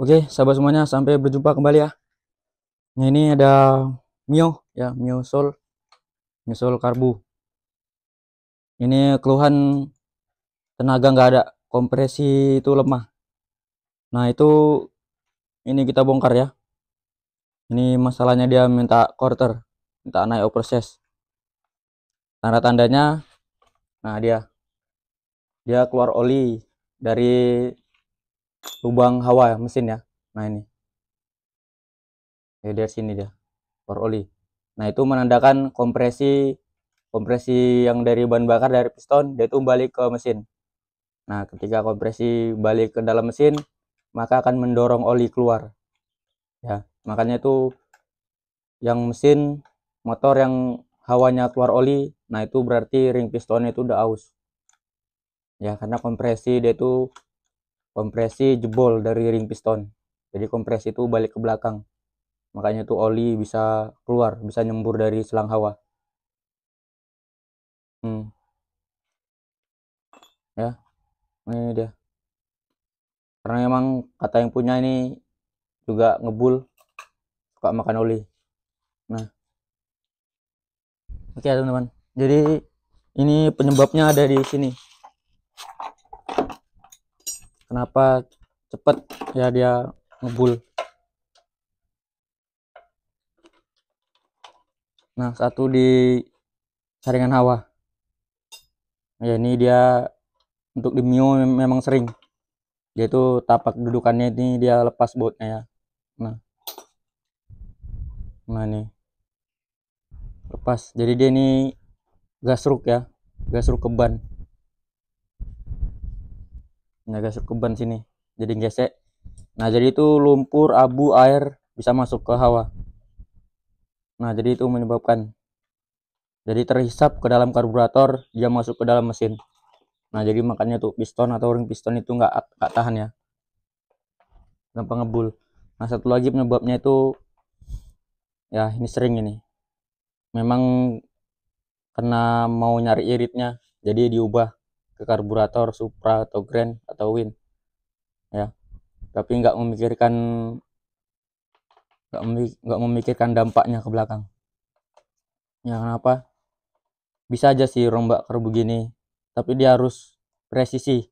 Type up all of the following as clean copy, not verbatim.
Oke, sahabat semuanya, sampai berjumpa kembali ya. Nah, ini ada Mio ya, Mio Soul Karbu. Ini keluhan tenaga nggak ada, kompresi itu lemah. Nah, itu ini kita bongkar ya. Ini masalahnya dia minta quarter, minta naik overses. Tanda-tandanya, nah dia keluar oli dari lubang hawa ya, mesin ya. Nah, ini. Ya, dari sini dia keluar oli. Nah, itu menandakan kompresi kompresi yang dari bahan bakar dari piston dia itu balik ke mesin. Nah, ketika kompresi balik ke dalam mesin, maka akan mendorong oli keluar. Ya, makanya itu yang mesin motor yang hawanya keluar oli, nah itu berarti ring pistonnya itu udah aus. Ya, karena kompresi dia itu kompresi jebol dari ring piston. Jadi kompresi itu balik ke belakang. Makanya itu oli bisa keluar, bisa nyembur dari selang hawa. Hmm, ya, ini dia. Karena emang kata yang punya ini juga ngebul, suka makan oli. Nah, oke teman-teman. Jadi ini penyebabnya ada di sini. Kenapa cepet ya dia ngebul? Nah, satu di saringan hawa. Ya ini dia untuk di Mio memang sering. Dia itu tapak dudukannya ini dia lepas bautnya ya. Nah, nah nih lepas. Jadi dia ini gasruk ya, gasruk ke ban. Nah, gasruk ke ban sini. Jadi gesek. Nah, jadi itu lumpur, abu, air bisa masuk ke hawa. Nah, jadi itu menyebabkan. Jadi terhisap ke dalam karburator, dia masuk ke dalam mesin. Nah, jadi makanya tuh piston atau ring piston itu nggak tahan ya, gampang ngebul. Nah, satu lagi penyebabnya itu ya ini sering ini. Memang karena mau nyari iritnya, jadi diubah ke karburator Supra atau Grand atau Win ya. Tapi nggak memikirkan dampaknya ke belakang. Ya kenapa? Bisa aja sih rombak karbu gini, tapi dia harus presisi,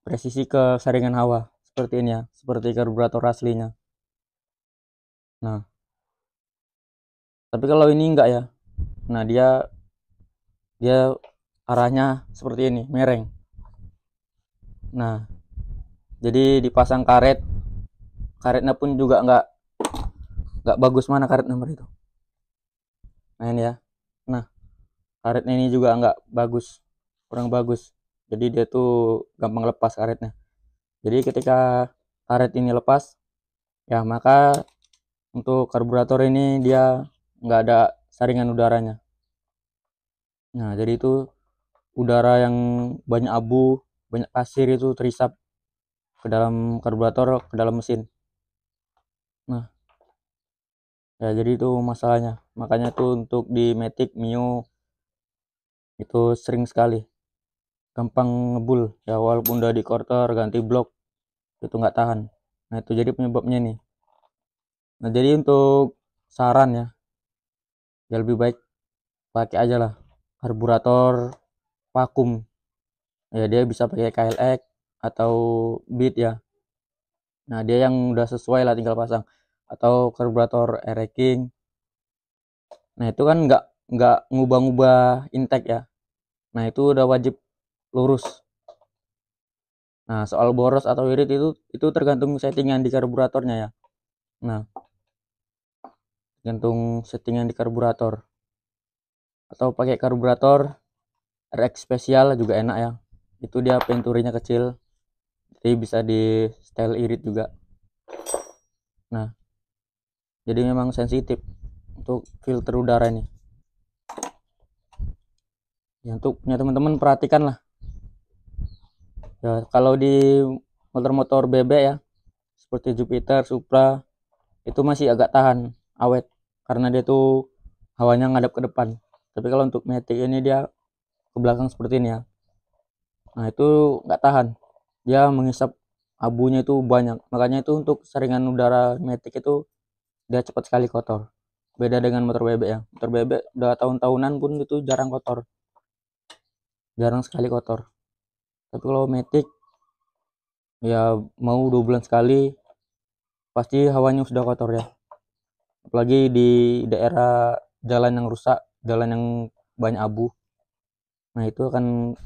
presisi ke saringan hawa seperti ini ya, seperti karburator aslinya. Nah, tapi kalau ini enggak ya. Nah, dia dia arahnya seperti ini, mereng. Nah, jadi dipasang karet, karetnya pun juga nggak bagus. Mana karet nomor itu? Nah, ini ya. Nah, karetnya ini juga nggak bagus, kurang bagus. Jadi dia tuh gampang lepas karetnya. Jadi ketika karet ini lepas, ya maka untuk karburator ini dia nggak ada saringan udaranya. Nah, jadi itu udara yang banyak abu, banyak pasir itu terisap ke dalam karburator, ke dalam mesin. Nah, ya jadi itu masalahnya. Makanya tuh untuk di Matic Mio itu sering sekali gampang ngebul ya, walaupun udah di quarter ganti blok itu nggak tahan. Nah, itu jadi penyebabnya nih. Nah, jadi untuk saran ya lebih baik pakai aja lah karburator vakum. Ya dia bisa pakai KLX atau Beat ya. Nah, dia yang udah sesuai lah tinggal pasang, atau karburator Air King. Nah, itu kan nggak ngubah-ngubah intake ya. Nah, itu udah wajib lurus. Nah, soal boros atau irit itu tergantung settingan di karburatornya ya. Nah, tergantung settingan di karburator. Atau pakai karburator RX spesial juga enak ya. Itu dia penturinya kecil, jadi bisa di style irit juga. Nah, jadi memang sensitif untuk filter udara ini. Ya, untuk punya teman-teman perhatikan lah. Ya, kalau di motor-motor bebek ya, seperti Jupiter, Supra, itu masih agak tahan, awet, karena dia tuh hawanya ngadap ke depan. Tapi kalau untuk Matic ini dia ke belakang seperti ini ya. Nah, itu nggak tahan, dia mengisap abunya itu banyak. Makanya itu untuk saringan udara Matic itu dia cepat sekali kotor. Beda dengan motor bebek ya. Motor bebek udah tahun-tahunan pun itu jarang kotor. Jarang sekali kotor. Tapi kalau Matic ya mau 2 bulan sekali pasti hawanya sudah kotor ya. Apalagi di daerah jalan yang rusak, jalan yang banyak abu. Nah, itu akan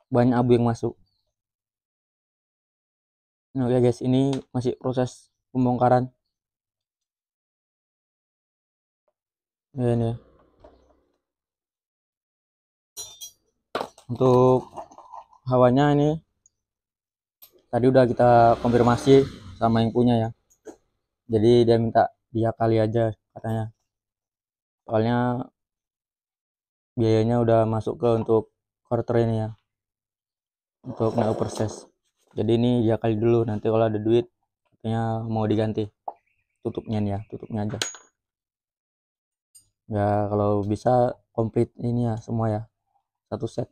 banyak abu yang masuk. Nah, oke guys, ini masih proses pembongkaran. Ya, ini ya. Untuk hawanya ini tadi udah kita konfirmasi sama yang punya ya. Jadi dia minta dia kali aja katanya. Soalnya biayanya udah masuk ke untuk quarter ini ya. Untuk naik proses. Jadi ini dia kali dulu, nanti kalau ada duit katanya mau diganti tutupnya nih ya, tutupnya aja. Ya kalau bisa komplit ini ya semua ya, satu set.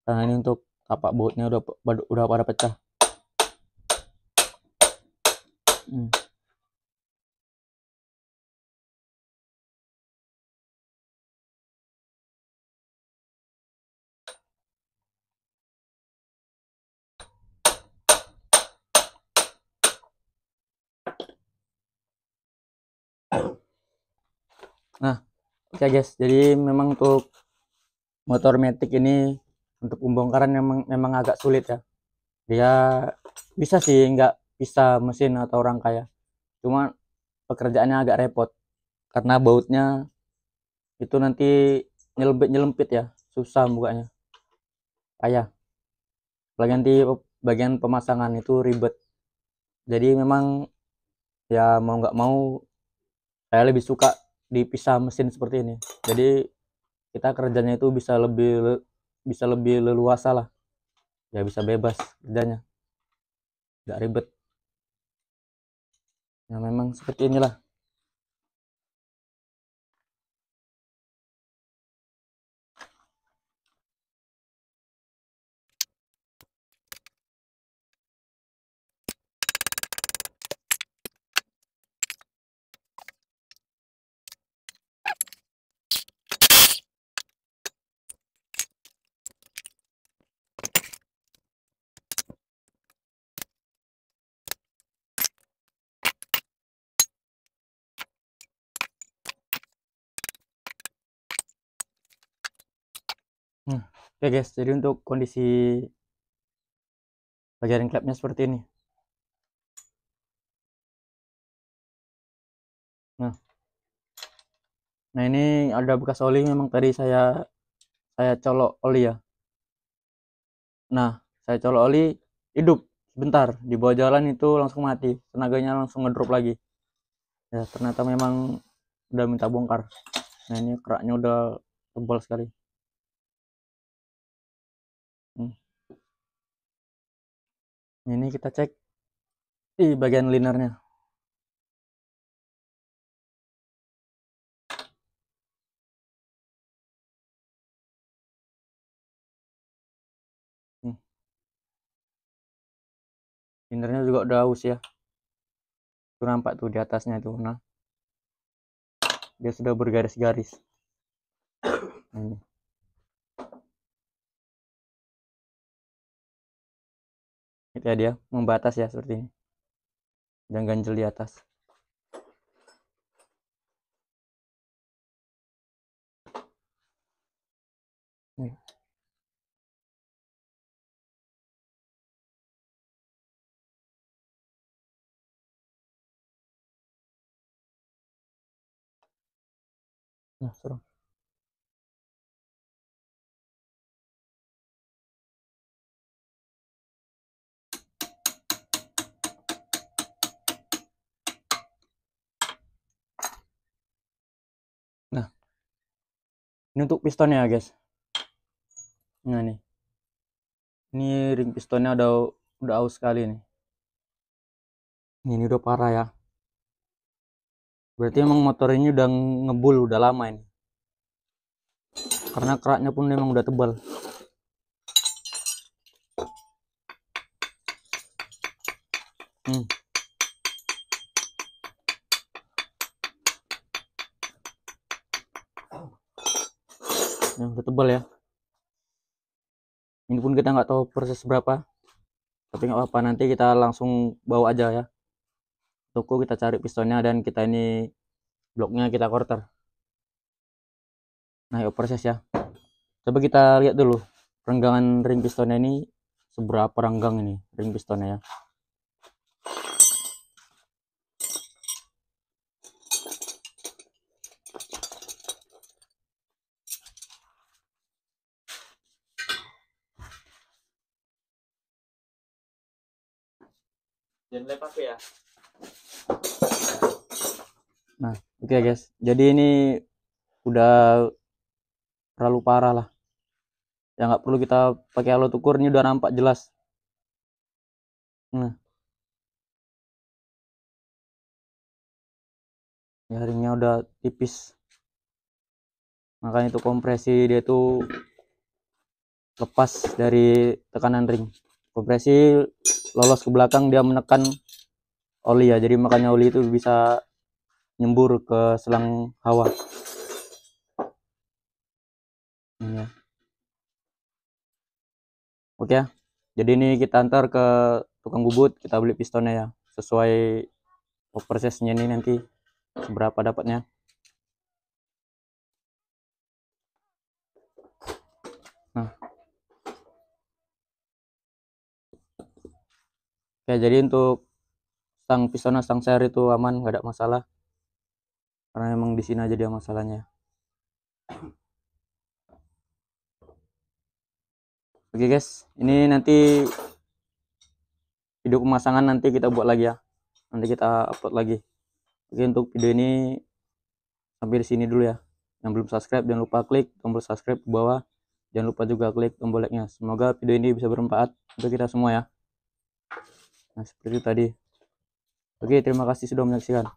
Karena ini untuk tapak bautnya udah pada pecah. Hmm. Nah, oke guys, jadi memang untuk motor Matic ini untuk pembongkaran memang agak sulit ya. Dia bisa sih nggak bisa mesin atau rangka ya. Cuma pekerjaannya agak repot karena bautnya itu nanti nyelempit ya, susah bukanya. Payah. Apalagi nanti bagian pemasangan itu ribet. Jadi memang ya mau nggak mau saya lebih suka dipisah mesin seperti ini. Jadi kita kerjanya itu bisa lebih leluasa lah. Ya bisa bebas kerjanya, nggak ribet. Ya memang seperti inilah. Oke guys, jadi untuk kondisi bagian klepnya seperti ini. Nah, nah ini ada bekas oli, memang tadi saya colok oli ya. Nah, saya colok oli, hidup sebentar di bawah jalan itu langsung mati, tenaganya langsung ngedrop lagi. Ya ternyata memang udah minta bongkar. Nah ini keraknya udah tebal sekali. Hmm. Ini kita cek di bagian linernya. Hmm. Linernya juga udah aus ya. Itu nampak tuh di atasnya itu. Nah, dia sudah bergaris-garis. Nah, ini. Itu ya dia membatas ya seperti ini. Dan ganjel di atas. Nih. Nah, suruh. Nah, ini untuk pistonnya ya guys. Nah nih, ini ring pistonnya udah aus sekali nih. Ini udah parah ya. Berarti emang motor ini udah ngebul udah lama ini. Karena keraknya pun memang udah tebal. Hmm. Yang udah tebal ya. Ini pun kita nggak tahu proses berapa, tapi nggak apa-apa, nanti kita langsung bawa aja ya toko, kita cari pistonnya dan kita ini bloknya kita quarter. Nah, yuk proses ya. Coba kita lihat dulu renggangan ring pistonnya ini, seberapa renggang ini ring pistonnya ya. Jangan lepas ya. Nah, oke guys, jadi ini udah terlalu parah lah ya, nggak perlu kita pakai alat ukur, ini udah nampak jelas. Nah, ya ringnya udah tipis, makanya itu kompresi dia tuh lepas dari tekanan ring. Kompresi lolos ke belakang, dia menekan oli ya, jadi makanya oli itu bisa nyembur ke selang hawa ini ya. Oke ya, jadi ini kita antar ke tukang bubut, kita beli pistonnya ya, sesuai prosesnya ini nanti seberapa dapatnya. Nah, oke, jadi untuk stang piston, stang seir itu aman, nggak ada masalah, karena emang di sini aja dia masalahnya. Oke guys, ini nanti video pemasangan nanti kita buat lagi ya, nanti kita upload lagi. Oke, untuk video ini sampai di sini dulu ya. Yang belum subscribe jangan lupa klik tombol subscribe di bawah, jangan lupa juga klik tombol like-nya. Semoga video ini bisa bermanfaat untuk kita semua ya. Nah, seperti itu tadi. Oke, terima kasih sudah menyaksikan.